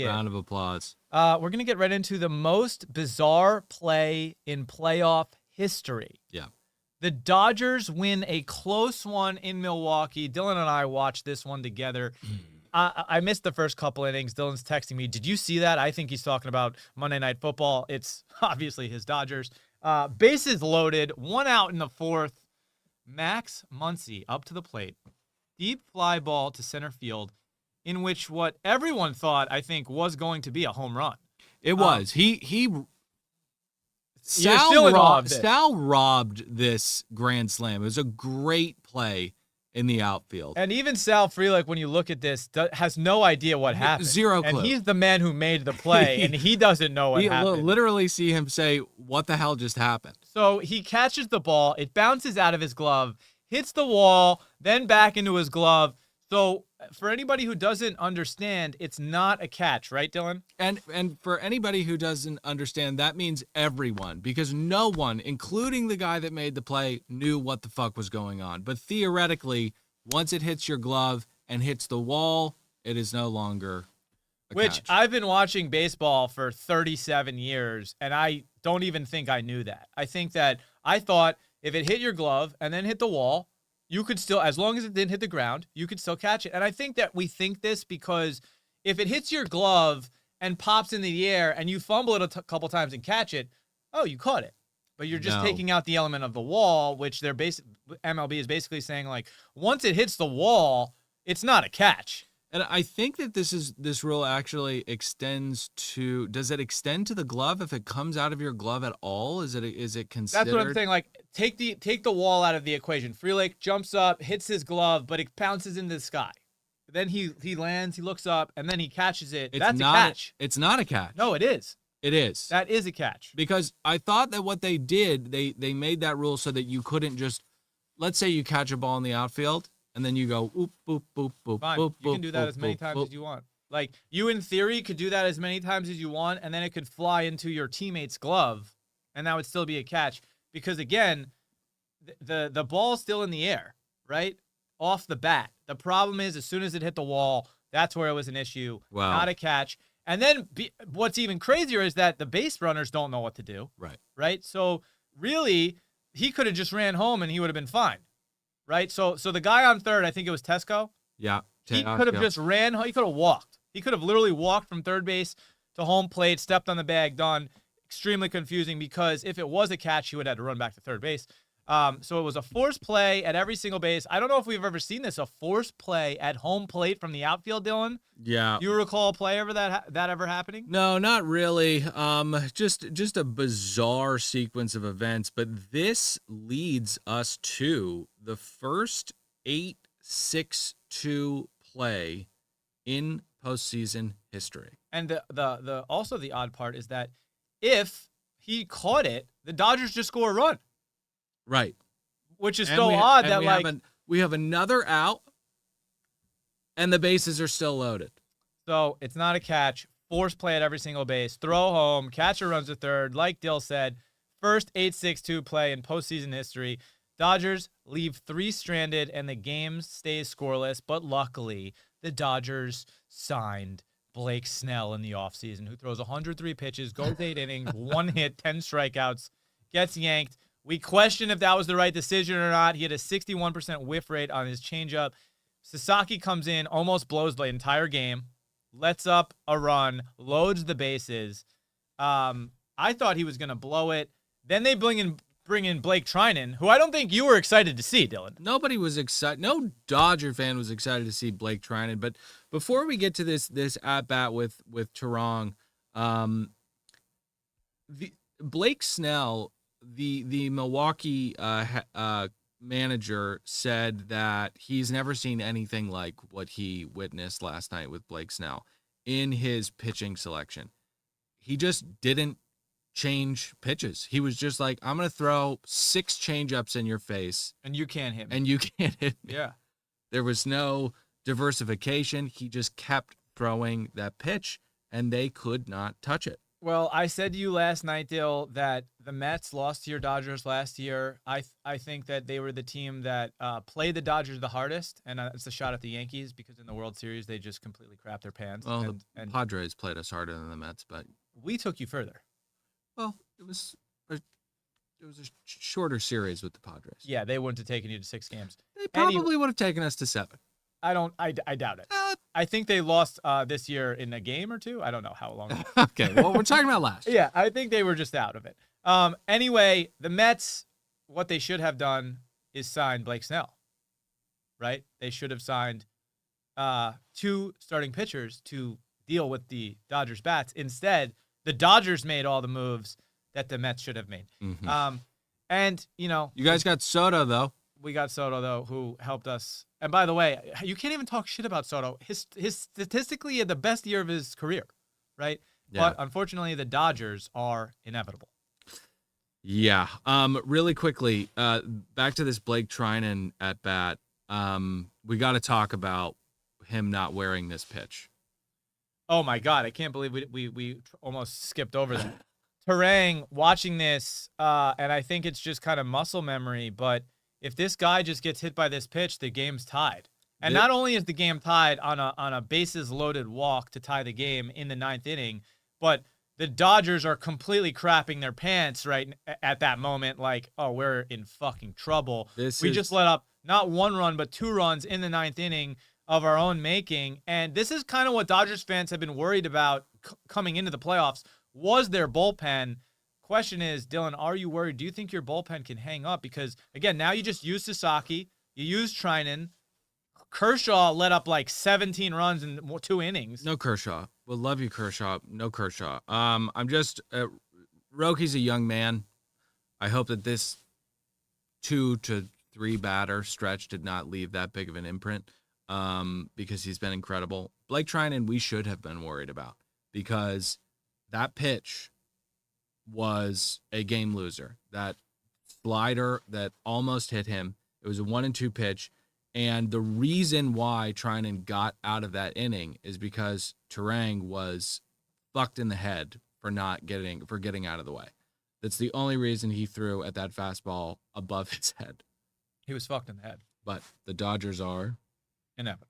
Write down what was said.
Round of applause. We're going to get right into the most bizarre play in playoff history. Yeah. The Dodgers win a close one in Milwaukee. Dylan and I watched this one together. I missed the first couple innings. Dylan's texting me, did you see that? I think he's talking about Monday Night Football. It's obviously his Dodgers. Bases loaded, 1 out in the 4th. Max Muncy up to the plate. Deep fly ball to center field, in which what everyone thought, I think, was going to be a home run. It was. Sal robbed this grand slam. It was a great play in the outfield. And even Sal Frelick, when you look at this, has no idea what happened. Zero clue. And he's the man who made the play, and he doesn't know what happened. Literally see him say, what the hell just happened? So he catches the ball. It bounces out of his glove, hits the wall, then back into his glove. So for anybody who doesn't understand, it's not a catch, right, Dylan? And for anybody who doesn't understand, that means everyone, because no one, including the guy that made the play, knew what the fuck was going on. But theoretically, once it hits your glove and hits the wall, it is no longer a catch. I've been watching baseball for 37 years, and I don't even think I knew that. I thought if it hit your glove and then hit the wall, you could still, as long as it didn't hit the ground, you could still catch it. And I think that we think this because if it hits your glove and pops in the air and you fumble it a couple times and catch it, oh, you caught it. But you're just taking out the element of the wall, which MLB is basically saying, like, once it hits the wall, it's not a catch. And I think that this rule actually extends to, does it extend to the glove if it comes out of your glove at all? Is it considered? That's what I'm saying. Like, take the wall out of the equation. Frelick jumps up, hits his glove, but it bounces into the sky. Then he lands, he looks up, and then he catches it. That's a catch. It's not a catch. No, it is. It is. That is a catch. Because I thought that what they did, they made that rule so that you couldn't just, let's say you catch a ball in the outfield, and then you go, oop, boop, boop, boop, fine. boop, you can do that boop, as many boop, times boop. as you want. Like, you in theory could do that as many times as you want, and then it could fly into your teammate's glove, and that would still be a catch. Because, again, the ball's still in the air, right? Off the bat. The problem is, as soon as it hit the wall, that's where it was an issue. Wow. Not a catch. And then what's even crazier is that the base runners don't know what to do. Right. Right? So, really, he could have just ran home, and he would have been fine. Right? So the guy on third, I think it was Tesco. Yeah. He could have just ran. He could have walked. He could have literally walked from third base to home plate, stepped on the bag, done. Extremely confusing because if it was a catch, he would have had to run back to third base. So it was a forced play at every single base. I don't know if we've ever seen this, a forced play at home plate from the outfield, Dylan. Yeah. You recall a play ever that ever happening? No, not really. Just a bizarre sequence of events, but this leads us to the first 8-6-2 play in postseason history. And the also the odd part is that if he caught it, the Dodgers just score a run. Right. Which is odd that we have another out and the bases are still loaded. So it's not a catch. Force play at every single base. Throw home. Catcher runs to third. Like Dill said, first 8-6-2 play in postseason history. Dodgers leave 3 stranded and the game stays scoreless. But luckily, the Dodgers signed Blake Snell in the offseason, who throws 103 pitches, goes 8 innings, 1 hit, 10 strikeouts, gets yanked. We question if that was the right decision or not. He had a 61% whiff rate on his changeup. Sasaki comes in, almost blows the entire game, lets up a run, loads the bases. I thought he was going to blow it. Then they bring in Blake Trinan, who I don't think you were excited to see, Dylan. Nobody was excited. No Dodger fan was excited to see Blake Trinan. But before we get to this at-bat with Terang, Blake Snell, the Milwaukee manager, said that he's never seen anything like what he witnessed last night with Blake Snell in his pitching selection. He just didn't change pitches. He was just like, I'm going to throw 6 changeups in your face. And you can't hit me. And you can't hit me. Yeah. There was no diversification. He just kept throwing that pitch, and they could not touch it. Well, I said to you last night, Dill, that the Mets lost to your Dodgers last year. I think that they were the team that played the Dodgers the hardest, and it's a shot at the Yankees because in the World Series they just completely crapped their pants. Well, the Padres played us harder than the Mets, but we took you further. Well, it was a shorter series with the Padres. Yeah, they wouldn't have taken you to 6 games. They probably would have taken us to 7. I doubt it. I think they lost this year in a game or 2. I don't know how long. Okay, well, we're talking about last. Yeah, I think they were just out of it. Anyway, the Mets, what they should have done is sign Blake Snell, right? They should have signed 2 starting pitchers to deal with the Dodgers bats. Instead, the Dodgers made all the moves that the Mets should have made. Mm-hmm. And, you know. You guys got Soto, though. We got Soto, though, who helped us. And by the way, you can't even talk shit about Soto. His statistically had the best year of his career, right? Yeah. But unfortunately, the Dodgers are inevitable. Yeah. Really quickly, back to this Blake Trinan at bat. We got to talk about him not wearing this pitch. Oh my God! I can't believe we almost skipped over that. Terang watching this, and I think it's just kind of muscle memory, but if this guy just gets hit by this pitch, the game's tied. And not only is the game tied on a bases loaded walk to tie the game in the 9th inning, but the Dodgers are completely crapping their pants right at that moment. Like, oh, we're in fucking trouble. We just let up not 1 run, but 2 runs in the 9th inning of our own making. And this is kind of what Dodgers fans have been worried about coming into the playoffs, was their bullpen. Question is, Dylan, are you worried? Do you think your bullpen can hang up? Because, again, now you just use Sasaki. You use Trinan. Kershaw let up like 17 runs in 2 innings. No Kershaw. We'll love you, Kershaw. No Kershaw. I'm just Roki's a young man. I hope that this 2 to 3 batter stretch did not leave that big of an imprint because he's been incredible. Blake Trinan, we should have been worried about because that pitch was a game loser. That slider that almost hit him. It was a 1-2 pitch. And the reason why Trinan got out of that inning is because Terang was fucked in the head for getting out of the way. That's the only reason he threw at that fastball above his head. He was fucked in the head. But the Dodgers are inevitable.